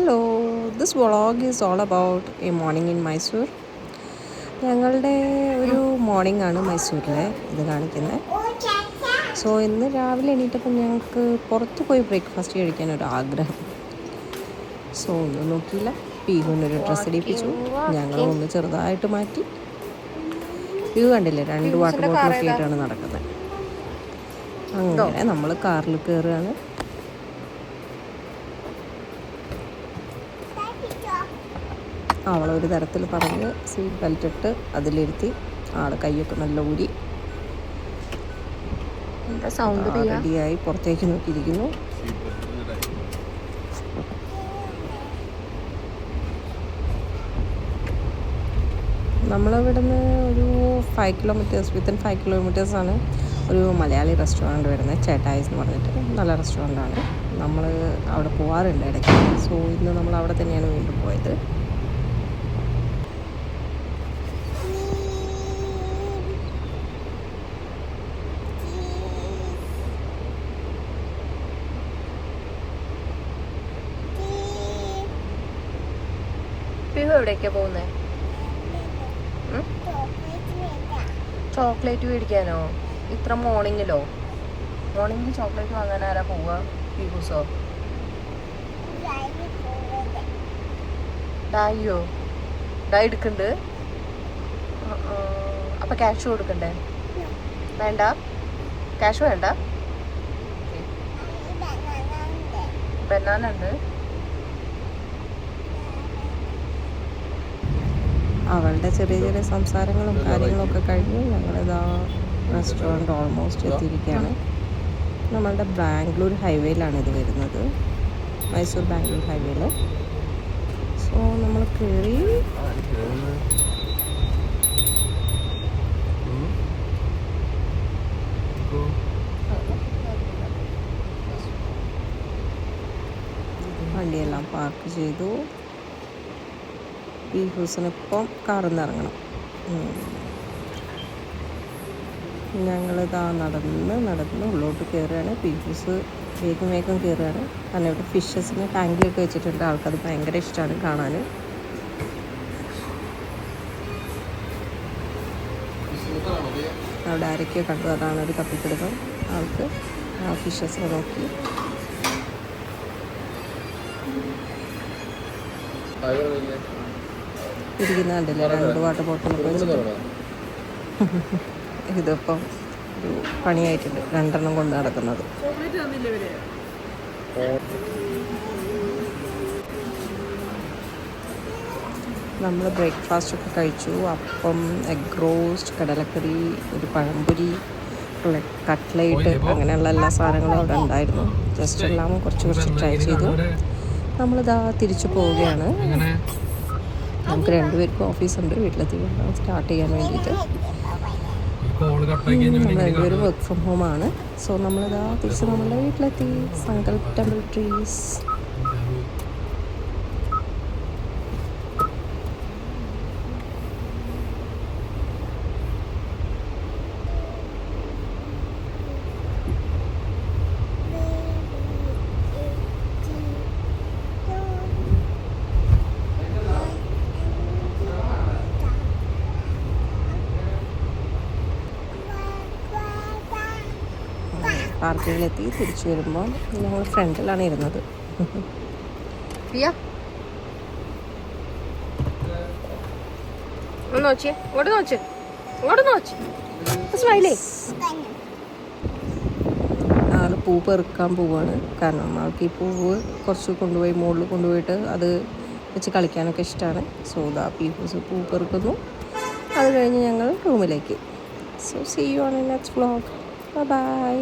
Hello, this vlog is all about A morning in Mysore. ഞങ്ങളുടെ ഒരു morning ആണ് മൈസൂരിലെ ഇത് കാണിക്കുന്നത്. സോ ഇന്ന് രാവിലെ എണീറ്റപ്പോൾ ഞങ്ങൾക്ക് പുറത്ത് പോയി ബ്രേക്ക്ഫാസ്റ്റ് കഴിക്കാനൊരു ആഗ്രഹം. സോ ഒന്നും നോക്കിയില്ല, പീഹുവിനൊരു ഡ്രസ്സ് ഇടിപ്പിച്ചു. ഞങ്ങളും ഒന്ന് ചെറുതായിട്ട് മാറ്റി. പീഹു കണ്ടില്ലേ, 2 വാട്ടർ ബോട്ടിലൊക്കെ ആയിട്ടാണ് നടക്കുന്നത്. അങ്ങനെ നമ്മൾ കാറിൽ കയറുകയാണ്. അവളൊരു തരത്തിൽ പറഞ്ഞ് സീറ്റ് ബെൽറ്റ് ഇട്ട് അതിലിരുത്തി. ആള് കൈയൊക്കെ നല്ല ഊരി റെഡിയായി പുറത്തേക്ക് നോക്കിയിരിക്കുന്നു. നമ്മളിവിടുന്ന് ഒരു 5 കിലോമീറ്റേഴ്സ്, വിത്തിൻ 5 കിലോമീറ്റേഴ്സാണ് ഒരു മലയാളി റെസ്റ്റോറൻറ്റ് വരുന്നത്, ചേട്ടായിസ് എന്ന് പറഞ്ഞിട്ട്. നല്ല റെസ്റ്റോറൻറ്റാണ്. നമ്മൾ അവിടെ പോകാറുണ്ട് ഇടയ്ക്ക്. സോ ഇന്ന് നമ്മൾ അവിടെ തന്നെയാണ് വീണ്ടും പോയത്. പിഹു എവിടേക്കാണ് പോകുന്നത്? ചോക്ലേറ്റ് മേടിക്കാനോ? ഇത്ര മോർണിംഗിലോ? മോർണിംഗിൽ ചോക്ലേറ്റ് വാങ്ങാൻ ആരാ പോവുക? പിഹുസോ? ഡായിയോ? ഡായി എടുക്കണ്ട്? അപ്പം ക്യാഷ് കൊടുക്കണ്ടേ? വേണ്ട, ക്യാഷ് വേണ്ട. ബനാന ഉണ്ട്. അവളുടെ ചെറിയ ചെറിയ സംസാരങ്ങളും കാര്യങ്ങളൊക്കെ കഴിഞ്ഞു ഞങ്ങളിതാ റെസ്റ്റോറൻറ്റ് ഓൾമോസ്റ്റ് എത്തിയിരിക്കുകയാണ്. നമ്മളുടെ ബാംഗ്ലൂർ ഹൈവേയിലാണ് ഇത് വരുന്നത്, മൈസൂർ ബാംഗ്ലൂർ ഹൈവേയിൽ. സോ നമ്മൾ കയറി. വണ്ടിയെല്ലാം പാർക്ക് ചെയ്തു. പീഹൂസിനിപ്പം കാറിൽ നിന്ന് ഇറങ്ങണം. ഞങ്ങളിതാ നടന്ന് ഉള്ളോട്ട് കയറുകയാണ്. പീഹൂസ് വേഗം കയറുകയാണ്. കാരണം ഇവിടെ ഫിഷസിന് ടാങ്കിലൊക്കെ വെച്ചിട്ടുണ്ട്. ആൾക്കത് ഭയങ്കര ഇഷ്ടമാണ് കാണാൻ. അവിടെ ആരൊക്കെയോ കണ്ടു, അതാണ് ഒരു തപ്പിപ്പിടുത്തം ആൾക്ക്. ആ ഫിഷസിനെ നോക്കി ഇരിക്കുന്ന കണ്ടില്ലേ, 2 വാട്ടർ ബോട്ടിലൊക്കെ വെച്ചിട്ട്. ഇതിപ്പം ഒരു പണിയായിട്ടുണ്ട്, 2 കൊണ്ട് നടക്കുന്നത്. നമ്മൾ ബ്രേക്ക്ഫാസ്റ്റൊക്കെ കഴിച്ചു. അപ്പം, എഗ് റോസ്റ്റ്, കടലക്കറി, ഒരു പഴംപൊരി, കട്ട്ലേറ്റ്, അങ്ങനെയുള്ള എല്ലാ സാധനങ്ങളും അവിടെ ഉണ്ടായിരുന്നു. ജസ്റ്റ് എല്ലാം കുറച്ച് ട്രൈ ചെയ്തു. നമ്മളിതാ തിരിച്ചു പോവുകയാണ്. നമുക്ക് 2 പേർക്കും ഓഫീസുണ്ട്, വീട്ടിലെത്തി സ്റ്റാർട്ട് ചെയ്യാൻ വേണ്ടിയിട്ട്. നമ്മൾ 2 പേരും വർക്ക് ഫ്രം ഹോമാണ്. സോ നമ്മളിതാ തിരിച്ച് നമ്മളുടെ വീട്ടിലെത്തി. Sankalp temple trees. പാർക്കിങ്ങിലെത്തി. തിരിച്ചു വരുമ്പോൾ ഞങ്ങൾ ഫ്രണ്ടിലാണ് ഇരുന്നത്. ആൾ പൂ പെറുക്കാൻ പോവാണ്. കാരണം ആൾക്ക് ഈ പൂവ് കുറച്ച് കൊണ്ടുപോയി മുകളിൽ കൊണ്ടുപോയിട്ട് അത് വെച്ച് കളിക്കാനൊക്കെ ഇഷ്ടമാണ്. സോ ദാ പീഹൂസ് പൂ പെറുക്കുന്നു. അത് കഴിഞ്ഞ് ഞങ്ങൾ റൂമിലേക്ക്. So see you on next vlog. By.